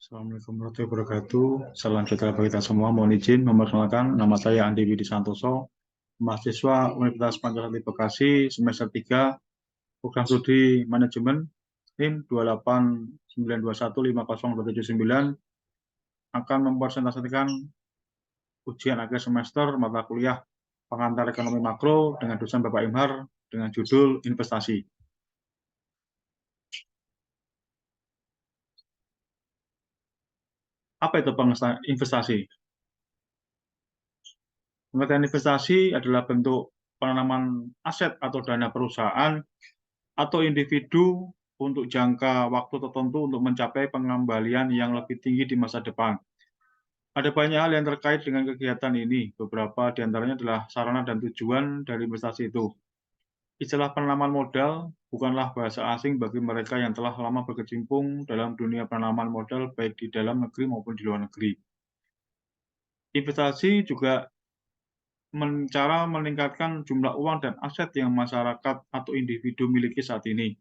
Assalamualaikum warahmatullahi wabarakatuh. Salam sejahtera bagi kita semua. Mohon izin memperkenalkan, nama saya Andi Widi Santoso, mahasiswa Universitas Pancasila Bekasi, semester 3, program studi manajemen, NIM 289215079, akan mempresentasikan ujian akhir semester mata kuliah pengantar ekonomi makro dengan dosen Bapak Imhar dengan judul investasi. Apa itu investasi? Pengertian investasi adalah bentuk penanaman aset atau dana perusahaan atau individu untuk jangka waktu tertentu untuk mencapai pengembalian yang lebih tinggi di masa depan. Ada banyak hal yang terkait dengan kegiatan ini. Beberapa di antaranya adalah sarana dan tujuan dari investasi itu. Istilah penanaman modal bukanlah bahasa asing bagi mereka yang telah lama berkecimpung dalam dunia penanaman modal baik di dalam negeri maupun di luar negeri. Investasi juga cara meningkatkan jumlah uang dan aset yang masyarakat atau individu miliki saat ini.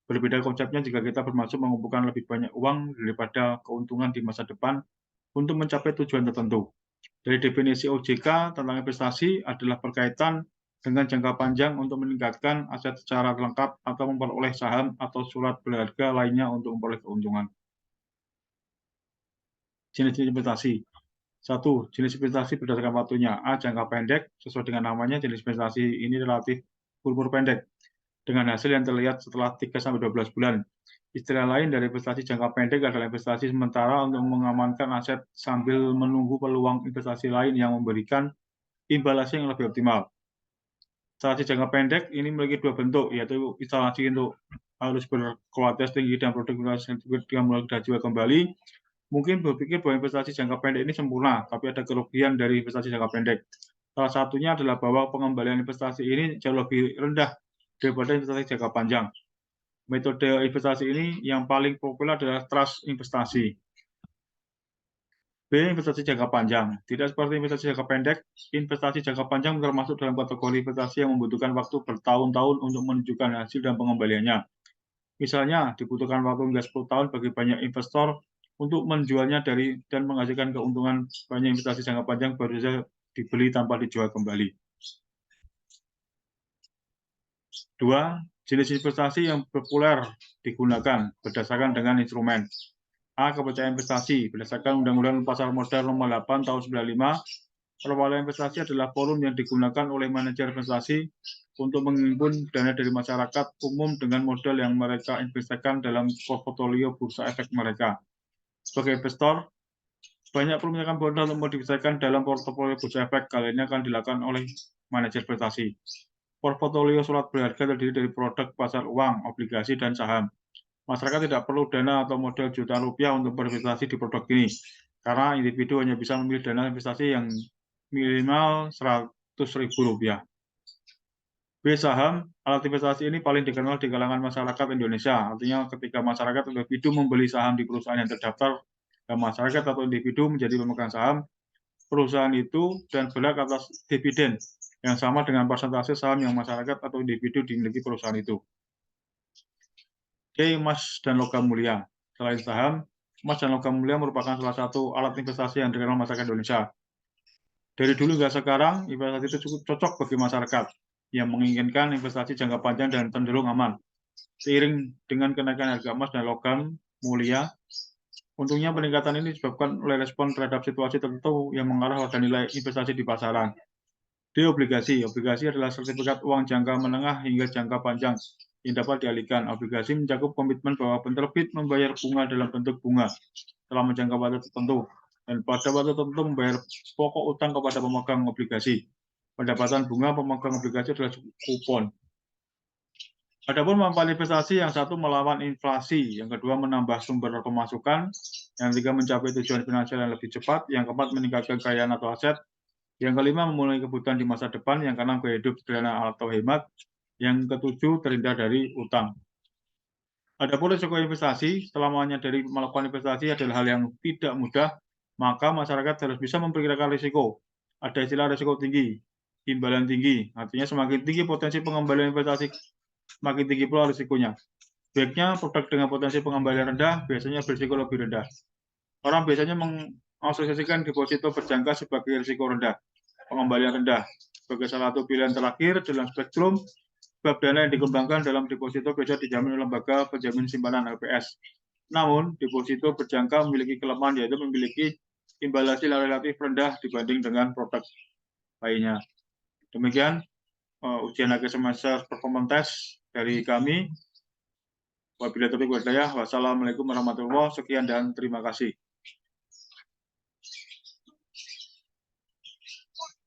Berbeda konsepnya jika kita bermaksud mengumpulkan lebih banyak uang daripada keuntungan di masa depan untuk mencapai tujuan tertentu. Dari definisi OJK tentang investasi adalah berkaitan dengan jangka panjang untuk meningkatkan aset secara lengkap atau memperoleh saham atau surat berharga lainnya untuk memperoleh keuntungan. Jenis-jenis investasi. 1. Jenis investasi berdasarkan waktunya. A. Jangka pendek. Sesuai dengan namanya, jenis investasi ini relatif berumur pendek, dengan hasil yang terlihat setelah 3-12 bulan. Istilah lain dari investasi jangka pendek adalah investasi sementara untuk mengamankan aset sambil menunggu peluang investasi lain yang memberikan imbal hasil yang lebih optimal. Instalasi jangka pendek ini memiliki dua bentuk, yaitu instalasi untuk harus berkualitas tinggi dan produktivitas yang mulai jual kembali. Mungkin berpikir bahwa investasi jangka pendek ini sempurna, tapi ada kerugian dari investasi jangka pendek. Salah satunya adalah bahwa pengembalian investasi ini jauh lebih rendah daripada investasi jangka panjang. Metode investasi ini yang paling populer adalah trust investasi. B. Investasi jangka panjang. Tidak seperti investasi jangka pendek, investasi jangka panjang termasuk dalam kategori investasi yang membutuhkan waktu bertahun-tahun untuk menunjukkan hasil dan pengembaliannya. Misalnya, dibutuhkan waktu hingga 10 tahun bagi banyak investor untuk menjualnya dan menghasilkan keuntungan. Banyak investasi jangka panjang baru saja dibeli tanpa dijual kembali. 2. Jenis investasi yang populer digunakan berdasarkan dengan instrumen. A. Kepercayaan investasi. Berdasarkan Undang-Undang Pasar Modal Nomor 8 Tahun 95, perwalian investasi adalah forum yang digunakan oleh manajer investasi untuk menghimpun dana dari masyarakat umum dengan modal yang mereka investasikan dalam portofolio bursa efek mereka. Sebagai investor, banyak permintaan modal untuk modifikasikan dalam portofolio bursa efek. Kali ini akan dilakukan oleh manajer investasi. Portofolio surat berharga terdiri dari produk pasar uang, obligasi, dan saham. Masyarakat tidak perlu dana atau modal jutaan rupiah untuk berinvestasi di produk ini, karena individu hanya bisa memilih dana investasi yang minimal Rp100.000. B. Saham. Alat investasi ini paling dikenal di kalangan masyarakat Indonesia. Artinya ketika masyarakat atau individu membeli saham di perusahaan yang terdaftar, dan masyarakat atau individu menjadi pemegang saham perusahaan itu dan berhak atas dividen yang sama dengan persentase saham yang masyarakat atau individu dimiliki perusahaan itu. D. Emas dan logam mulia. Selain saham, emas dan logam mulia merupakan salah satu alat investasi yang dikenal masyarakat Indonesia. Dari dulu hingga sekarang, investasi itu cukup cocok bagi masyarakat yang menginginkan investasi jangka panjang dan cenderung aman. Seiring dengan kenaikan harga emas dan logam mulia, untungnya peningkatan ini disebabkan oleh respon terhadap situasi tertentu yang mengarah pada nilai investasi di pasaran. D. Obligasi. Obligasi adalah sertifikat uang jangka menengah hingga jangka panjang yang dapat dialihkan. Obligasi mencakup komitmen bahwa penerbit membayar bunga dalam bentuk bunga selama jangka waktu tertentu, dan pada waktu tertentu membayar pokok utang kepada pemegang obligasi. Pendapatan bunga pemegang obligasi adalah kupon. Adapun manfaat investasi, yang satu melawan inflasi, yang kedua menambah sumber pemasukan, yang ketiga mencapai tujuan finansial yang lebih cepat, yang keempat meningkatkan kekayaan atau aset, yang kelima memenuhi kebutuhan di masa depan, yang keenam gaya hidup sederhana atau hemat, yang ketujuh terhindar dari utang. Adapun risiko investasi, setelah menyadari melakukan investasi adalah hal yang tidak mudah, maka masyarakat harus bisa memperkirakan risiko. Ada istilah risiko tinggi, imbalan tinggi, artinya semakin tinggi potensi pengembalian investasi, semakin tinggi pula risikonya. Baiknya produk dengan potensi pengembalian rendah biasanya berisiko lebih rendah. Orang biasanya mengasosiasikan deposito berjangka sebagai risiko rendah, pengembalian rendah. Sebagai salah satu pilihan terakhir dalam spektrum, sebab dana yang dikembangkan dalam deposito biasa dijamin oleh lembaga penjamin simpanan LPS. Namun, deposito berjangka memiliki kelemahan, yaitu memiliki imbal hasil yang relatif rendah dibanding dengan produk lainnya. Demikian ujian akhir semester performance test dari kami. Wabillahi taufiq wal hidayah. Wassalamualaikum warahmatullahi wabarakatuh. Sekian dan terima kasih.